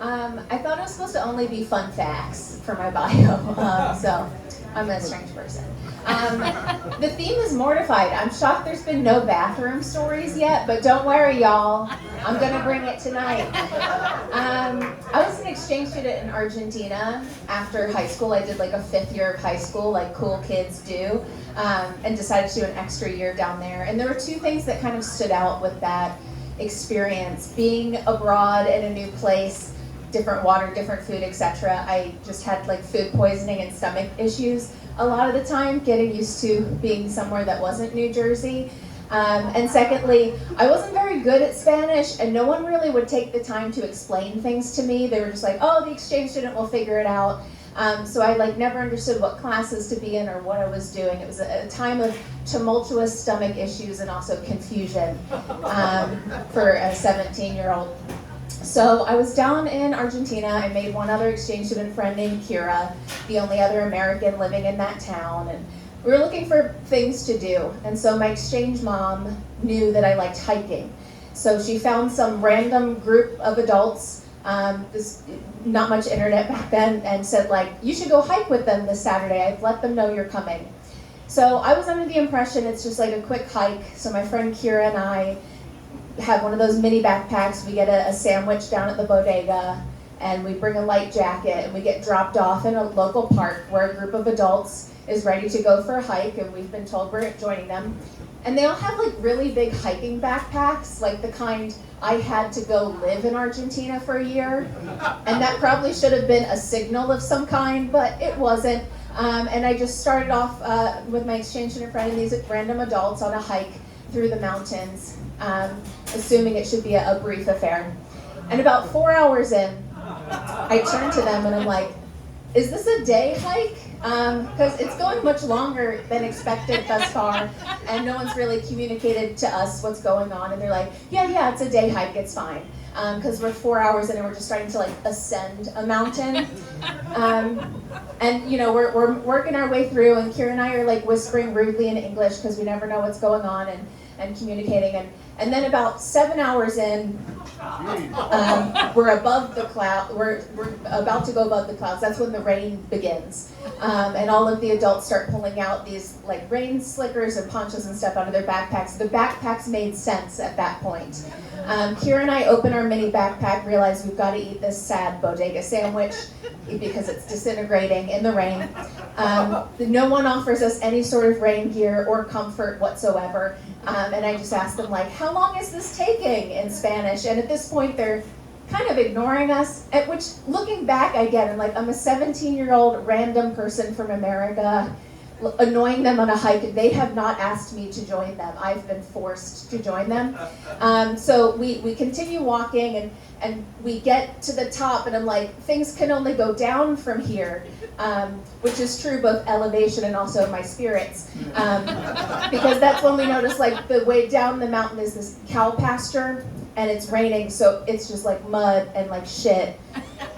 I thought it was supposed to only be fun facts for my bio, so I'm a strange person. The theme is mortified. I'm shocked there's been no bathroom stories yet, but don't worry, y'all. I'm gonna bring it tonight. I was an exchange student in Argentina after high school. I did like a 5th year of high school, like cool kids do, and decided to do an extra year down there. And there were 2 things that kind of stood out with that experience. Being abroad in a new place, different water, different food, etc. I just had like food poisoning and stomach issues a lot of the time, getting used to being somewhere that wasn't New Jersey. And secondly, I wasn't very good at Spanish, and no one really would take the time to explain things to me. They were just like, oh, the exchange student will figure it out. So I like never understood what classes to be in or what I was doing. It was a time of tumultuous stomach issues and also confusion for a 17-year-old. So I was down in Argentina. I made one other exchange student friend named Kira, the only other American living in that town, and we were looking for things to do. And so my exchange mom knew that I liked hiking. So she found some random group of adults, not much internet back then, and said like, you should go hike with them this Saturday. I've let them know you're coming. So I was under the impression it's just like a quick hike. So my friend Kira and I have one of those mini backpacks. We get a sandwich down at the bodega, and we bring a light jacket, and we get dropped off in a local park where a group of adults is ready to go for a hike, and we've been told we're joining them. And they all have like really big hiking backpacks, like the kind I had to go live in Argentina for a year. And that probably should have been a signal of some kind, but it wasn't. And I just started off with my exchange student friend and these random adults on a hike through the mountains, assuming it should be a brief affair. And about 4 hours in, I turned to them and I'm like, is this a day hike? Because it's going much longer than expected thus far, and no one's really communicated to us what's going on. And they're like, yeah, it's a day hike, it's fine. Because we're 4 hours in and we're just starting to like ascend a mountain. And you know, we're working our way through, and Kira and I are like whispering rudely in English because we never know what's going on, and communicating. And then about 7 hours in, we're above the cloud. We're about to go above the clouds. That's when the rain begins, and all of the adults start pulling out these like rain slickers and ponchos and stuff out of their backpacks. The backpacks made sense at that point. Kira and I open our mini backpack, realize we've got to eat this sad bodega sandwich because it's disintegrating in the rain. No one offers us any sort of rain gear or comfort whatsoever. And I just asked them like, how long is this taking in Spanish? And at this point they're kind of ignoring us, at which looking back I get, I'm a 17-year-old random person from America, annoying them on a hike. They have not asked me to join them. I've been forced to join them. So we continue walking, and we get to the top, and I'm like, things can only go down from here, which is true both elevation and also my spirits. Because that's when we notice like the way down the mountain is this cow pasture, and it's raining, so it's just like mud and like shit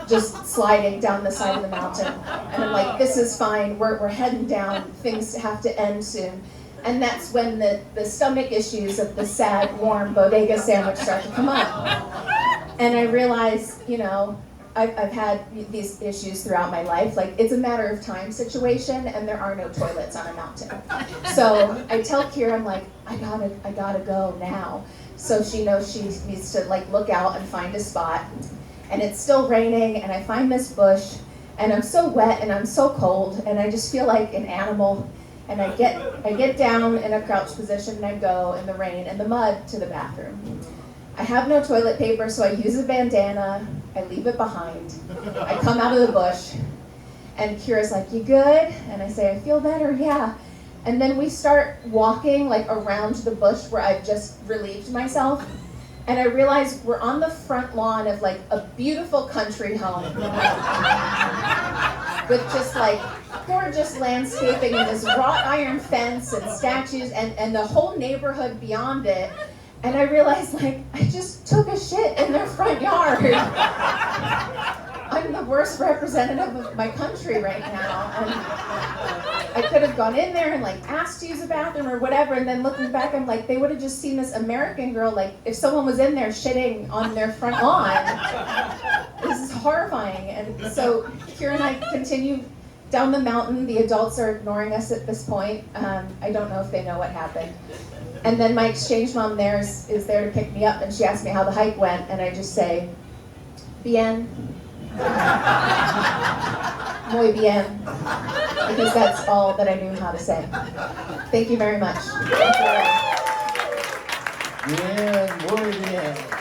just sliding down the side of the mountain. And I'm like, this is fine, we're heading down, things have to end soon. And that's when the stomach issues of the sad, warm bodega sandwich start to come up. And I realize, I've had these issues throughout my life. Like, it's a matter of time situation, and there are no toilets on a mountain. So I tell Kira, I'm like, I gotta go now. So she knows she needs to like look out and find a spot. And it's still raining, and I find this bush, and I'm so wet and I'm so cold, and I just feel like an animal. And I get down in a crouched position, and I go in the rain and the mud to the bathroom. I have no toilet paper, so I use a bandana. I leave it behind. I come out of the bush, and Kira's like, you good? And I say, I feel better, yeah. And then we start walking like around the bush where I've just relieved myself. And I realize we're on the front lawn of like a beautiful country home with just like gorgeous landscaping and this wrought iron fence and statues and the whole neighborhood beyond it. And I realized like I just took a shit in their front yard. I'm the worst representative of my country right now. And I could have gone in there and like asked to use a bathroom or whatever, and then looking back, I'm like, they would have just seen this American girl, like if someone was in there shitting on their front lawn. This is horrifying. And so Kira and I continue down the mountain. The adults are ignoring us at this point. I don't know if they know what happened. And then my exchange mom is there to pick me up, and she asked me how the hike went, and I just say, bien. Muy bien. Because that's all that I knew how to say. Thank you very much. Bien, muy bien.